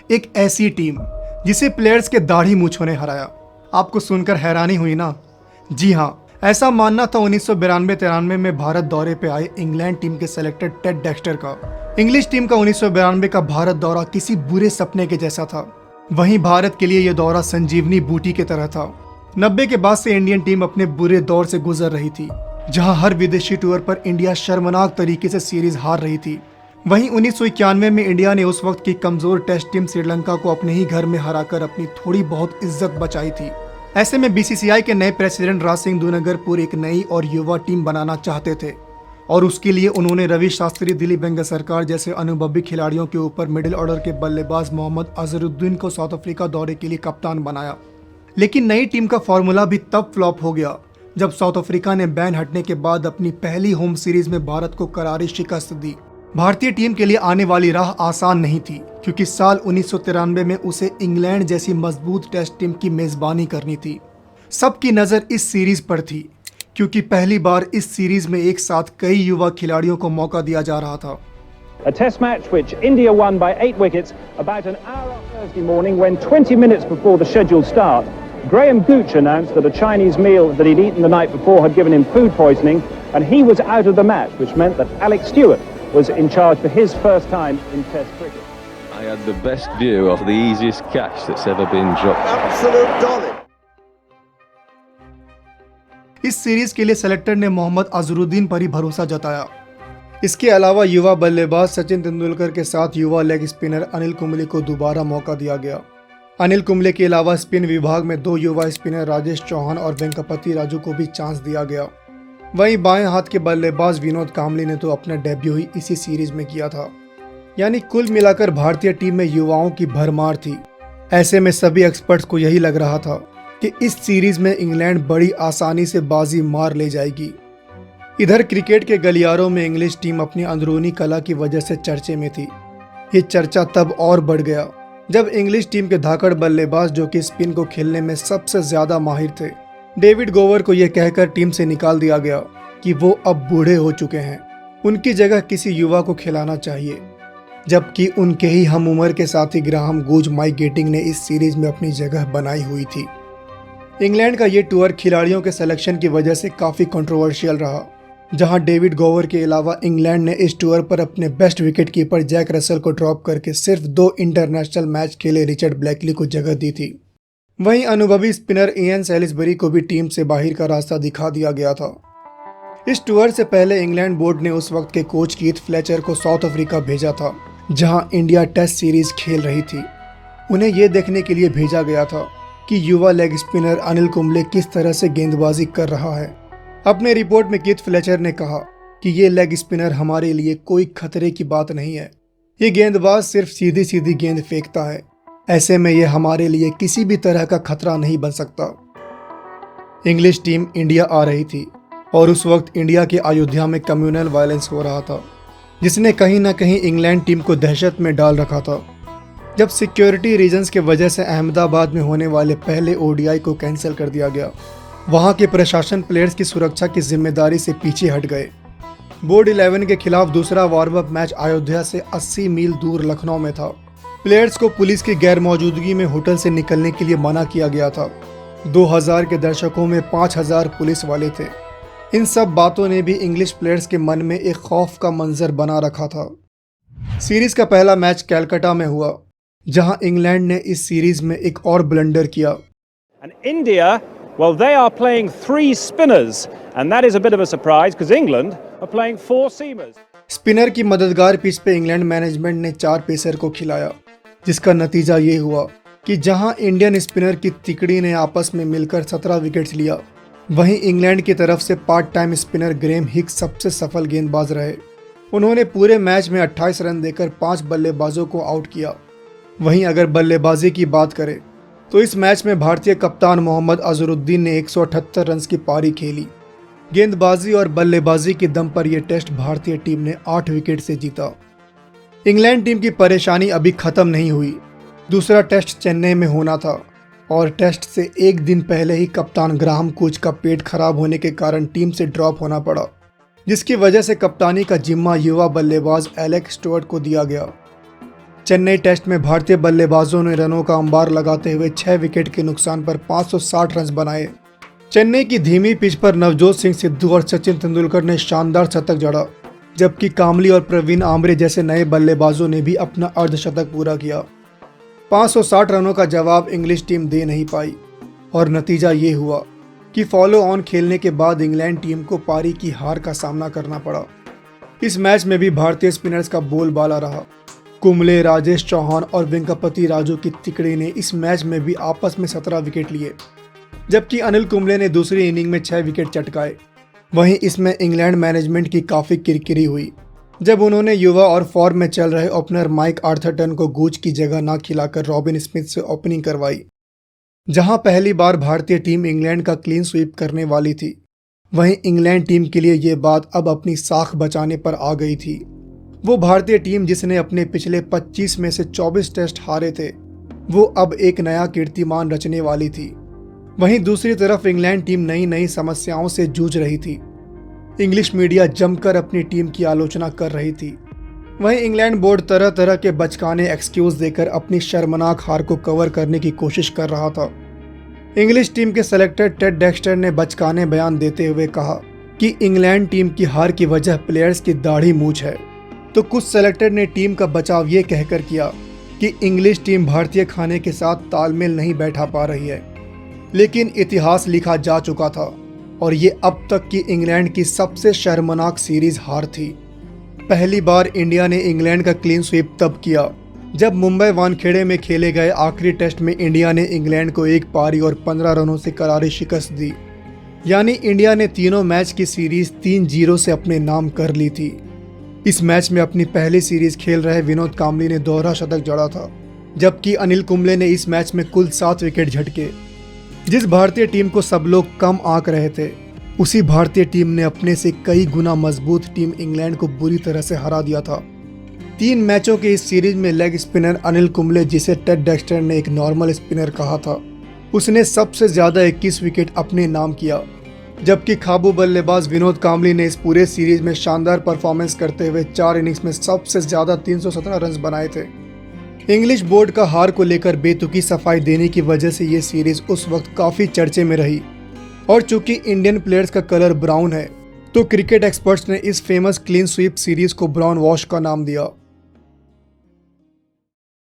एक ऐसी टीम जिसे प्लेयर्स के दाढ़ी मूंछों ने हराया। आपको सुनकर हैरानी हुई ना? जी हाँ, ऐसा मानना था 1992-93 में भारत दौरे पे आए इंग्लैंड टीम के सेलेक्टर टेड डेक्स्टर का। इंग्लिश टीम का 1992 का भारत दौरा किसी बुरे सपने के जैसा था। वहीं भारत के लिए यह दौरा संजीवनी बूटी की तरह था। 90 के बाद से इंडियन टीम अपने बुरे दौर से गुजर रही थी, जहां हर विदेशी टूर पर इंडिया शर्मनाक तरीके से सीरीज हार रही थी। वहीं 1991 में इंडिया ने उस वक्त की कमजोर टेस्ट टीम श्रीलंका को अपने ही घर में हराकर अपनी थोड़ी बहुत इज्जत बचाई थी। ऐसे में बीसीसीआई के नए प्रेसिडेंट राज सिंह दुनगरपुर एक नई और युवा टीम बनाना चाहते थे और उसके लिए उन्होंने रवि शास्त्री, दिलीप वेंगसरकार जैसे अनुभवी खिलाड़ियों के ऊपर मिडिल ऑर्डर के बल्लेबाज मोहम्मद अजहरुद्दीन को साउथ अफ्रीका दौरे के लिए कप्तान बनाया। लेकिन नई टीम का फॉर्मूला भी तब फ्लॉप हो गया जब साउथ अफ्रीका ने बैन हटने के बाद अपनी पहली होम सीरीज में भारत को करारी शिकस्त दी। भारतीय टीम के लिए आने वाली राह आसान नहीं थी, क्योंकि साल 1993 में उसे इंग्लैंड जैसी मजबूत टेस्ट टीम की मेजबानी करनी थी। सबकी नज़र इस सीरीज पर थी, क्योंकि पहली बार इस सीरीज में एक साथ कई युवा खिलाड़ियों को मौका दिया जा रहा था। A test match which India won by 8 wickets about an hour on Thursday morning when 20 minutes before the scheduled start, Graham Gooch announced that a Chinese meal that he'd eaten the night before had given him food poisoning and he was out of the match, which meant that Alex Stewart was in charge for his first time in Test cricket. I had the best view of the easiest catch that's ever been dropped. Absolute dolly. इस series के लिए selector ने मोहम्मद अजहरुद्दीन पर ही भरोसा जताया। इसके अलावा युवा बल्लेबाज सचिन तेंदुलकर के साथ युवा लेग स्पिनर अनिल कुंबले को दोबारा मौका दिया गया। अनिल कुंबले के अलावा स्पिन विभाग में 2 युवा स्पिनर राजेश चौहान और वेंकपति राजू को भी चांस दिया गया। वहीं बाएं हाथ के बल्लेबाज विनोद कांबली ने तो अपना डेब्यू ही इसी सीरीज में किया था। यानी कुल मिलाकर भारतीय टीम में युवाओं की भरमार थी। ऐसे में सभी एक्सपर्ट्स को यही लग रहा था कि इस सीरीज में इंग्लैंड बड़ी आसानी से बाजी मार ले जाएगी। इधर क्रिकेट के गलियारों में इंग्लिश टीम अपनी अंदरूनी कला की वजह से चर्चे में थी। ये चर्चा तब और बढ़ गया जब इंग्लिश टीम के धाकड़ बल्लेबाज, जो कि स्पिन को खेलने में सबसे ज्यादा माहिर थे, डेविड गोवर को यह कहकर टीम से निकाल दिया गया कि वो अब बूढ़े हो चुके हैं, उनकी जगह किसी युवा को खिलाना चाहिए। जबकि उनके ही हम उम्र के साथी ग्राहम गूज, माइक गेटिंग ने इस सीरीज में अपनी जगह बनाई हुई थी। इंग्लैंड का ये टूर खिलाड़ियों के सिलेक्शन की वजह से काफ़ी कंट्रोवर्शियल रहा, जहां डेविड गोवर के अलावा इंग्लैंड ने इस टूर पर अपने best wicket keeper Jack Russell को ड्रॉप करके सिर्फ 2 इंटरनेशनल मैच खेले रिचर्ड ब्लैकली को जगह दी थी। वहीं अनुभवी स्पिनर इयन सैलिसबरी को भी टीम से बाहर का रास्ता दिखा दिया गया था। इस टूर से पहले इंग्लैंड बोर्ड ने उस वक्त के कोच कीथ फ्लेचर को साउथ अफ्रीका भेजा था, जहां इंडिया टेस्ट सीरीज खेल रही थी। उन्हें यह देखने के लिए भेजा गया था कि युवा लेग स्पिनर अनिल कुंबले किस तरह से गेंदबाजी कर रहा है। अपने रिपोर्ट में कीथ फ्लेचर ने कहा कि ये लेग स्पिनर हमारे लिए कोई खतरे की बात नहीं है, ये गेंदबाज सिर्फ सीधी सीधी गेंद फेंकता है, ऐसे में ये हमारे लिए किसी भी तरह का खतरा नहीं बन सकता। इंग्लिश टीम इंडिया आ रही थी और उस वक्त इंडिया के अयोध्या में कम्युनल वायलेंस हो रहा था, जिसने कहीं ना कहीं इंग्लैंड टीम को दहशत में डाल रखा था। जब सिक्योरिटी रीजंस के वजह से अहमदाबाद में होने वाले पहले ओडीआई को कैंसिल कर दिया गया, वहां के प्रशासन प्लेयर्स की सुरक्षा की जिम्मेदारी से पीछे हट गए। बोर्ड 11 के खिलाफ दूसरा वार्म अप मैच अयोध्या से 80 मील दूर लखनऊ में था। प्लेयर्स को पुलिस की गैर मौजूदगी में होटल से निकलने के लिए मना किया गया था। 2000 के दर्शकों में 5000 पुलिस वाले थे। इन सब बातों ने भी इंग्लिश प्लेयर्स के मन में एक खौफ का मंजर बना रखा था। सीरीज का पहला मैच कैलकाटा में हुआ, जहां इंग्लैंड ने इस सीरीज में एक और ब्लंडर किया। And India, well, they are playing 3 spinners, and that is a bit of a surprise because England are playing 4 seamers. Spinner की मददगार पिच पे इंग्लैंड मैनेजमेंट ने 4 पेसर को खिलाया, जिसका नतीजा ये हुआ कि जहां इंडियन स्पिनर की तिकड़ी ने आपस में मिलकर 17 विकेट्स लिया, वहीं इंग्लैंड की तरफ से part time spinner Graeme Hicks सबसे सफल गेंदबाज रहे। उन्होंने पूरे मैच में 28 रन देकर 5 बल्लेबाजों को आउट किया। वहीं अगर बल्लेबाजी की बात करें तो इस मैच में भारतीय कप्तान मोहम्मद अजहरुद्दीन ने 178 रन की पारी खेली। गेंदबाजी और बल्लेबाजी के दम पर यह टेस्ट भारतीय टीम ने 8 विकेट से जीता। इंग्लैंड टीम की परेशानी अभी खत्म नहीं हुई। दूसरा टेस्ट चेन्नई में होना था और टेस्ट से एक दिन पहले ही कप्तान ग्राहम गूज का पेट खराब होने के कारण टीम से ड्रॉप होना पड़ा, जिसकी वजह से कप्तानी का जिम्मा युवा बल्लेबाज एलेक्स स्टुअर्ट को दिया गया। चेन्नई टेस्ट में भारतीय बल्लेबाजों ने रनों का अंबार लगाते हुए 6 विकेट के नुकसान पर 560 रन बनाए। चेन्नई की धीमी पिच पर नवजोत सिंह सिद्धू और सचिन तेंदुलकर ने शानदार शतक जड़ा, जबकि कामली और प्रवीण आमरे जैसे नए बल्लेबाजों ने भी अपना अर्धशतक पूरा किया। 560 रनों का जवाब इंग्लिश टीम दे नहीं पाई और नतीजा ये हुआ कि फॉलो ऑन खेलने के बाद इंग्लैंड टीम को पारी की हार का सामना करना पड़ा। इस मैच में भी भारतीय स्पिनर्स का बोलबाला रहा। कुंबले, राजेश चौहान और वेंकटपति राजू की तिकड़ी ने इस मैच में भी आपस में 17 विकेट लिए, जबकि अनिल कुंबले ने दूसरी इनिंग में 6 विकेट चटकाए। वहीं इसमें इंग्लैंड मैनेजमेंट की काफ़ी किरकिरी हुई जब उन्होंने युवा और फॉर्म में चल रहे ओपनर माइक आर्थरटन को गूज की जगह न खिलाकर रॉबिन स्मिथ से ओपनिंग करवाई। जहां पहली बार भारतीय टीम इंग्लैंड का क्लीन स्वीप करने वाली थी, वहीं इंग्लैंड टीम के लिए ये बात अब अपनी साख बचाने पर आ गई थी। वो भारतीय टीम जिसने अपने पिछले 25 में से 24 टेस्ट हारे थे, वो अब एक नया कीर्तिमान रचने वाली थी। वहीं दूसरी तरफ इंग्लैंड टीम नई नई समस्याओं से जूझ रही थी। इंग्लिश मीडिया जमकर अपनी टीम की आलोचना कर रही थी। वहीं इंग्लैंड बोर्ड तरह तरह के बचकाने एक्सक्यूज देकर अपनी शर्मनाक हार को कवर करने की कोशिश कर रहा था। इंग्लिश टीम के सेलेक्टर टेड डेक्स्टर ने बचकाने बयान देते हुए कहा कि इंग्लैंड टीम की हार की वजह प्लेयर्स की दाढ़ी मूंछ है, तो कुछ सेलेक्टर ने टीम का बचाव ये कहकर किया कि इंग्लिश टीम भारतीय खाने के साथ तालमेल नहीं बैठा पा रही है। लेकिन इतिहास लिखा जा चुका था और ये अब तक की इंग्लैंड की सबसे शर्मनाक सीरीज हार थी। पहली बार इंडिया ने इंग्लैंड का क्लीन स्वीप तब किया जब मुंबई वानखेड़े में खेले गए आखिरी टेस्ट में इंडिया ने इंग्लैंड को 1 पारी और 15 रनों से करारी शिकस्त दी। यानी इंडिया ने तीनों मैच की सीरीज 3-0 से अपने नाम कर ली थी। इस मैच में अपनी पहली सीरीज खेल रहे विनोद कांबली ने दोहरा शतक जड़ा था, जबकि अनिल कुंबले ने इस मैच में कुल 7 विकेट झटके। जिस भारतीय टीम को सब लोग कम आंक रहे थे, उसी भारतीय टीम ने अपने से कई गुना मजबूत टीम इंग्लैंड को बुरी तरह से हरा दिया था। 3 मैचों के इस सीरीज में लेग स्पिनर अनिल कुंबले, जिसे टेड डेक्स्टर ने एक नॉर्मल स्पिनर कहा था, उसने सबसे ज्यादा 21 विकेट अपने नाम किया, जबकि खाबू बल्लेबाज विनोद कांबली ने इस पूरे सीरीज में शानदार परफॉर्मेंस करते हुए 4 इनिंग्स में सबसे ज्यादा 317 रन बनाए थे। इंग्लिश बोर्ड का हार को लेकर बेतुकी सफाई देने की वजह से ये सीरीज उस वक्त काफी चर्चे में रही और चूंकि इंडियन प्लेयर्स का कलर ब्राउन है, तो क्रिकेट एक्सपर्ट्स ने इस फेमस क्लीन स्वीप सीरीज को ब्राउन वॉश का नाम दिया।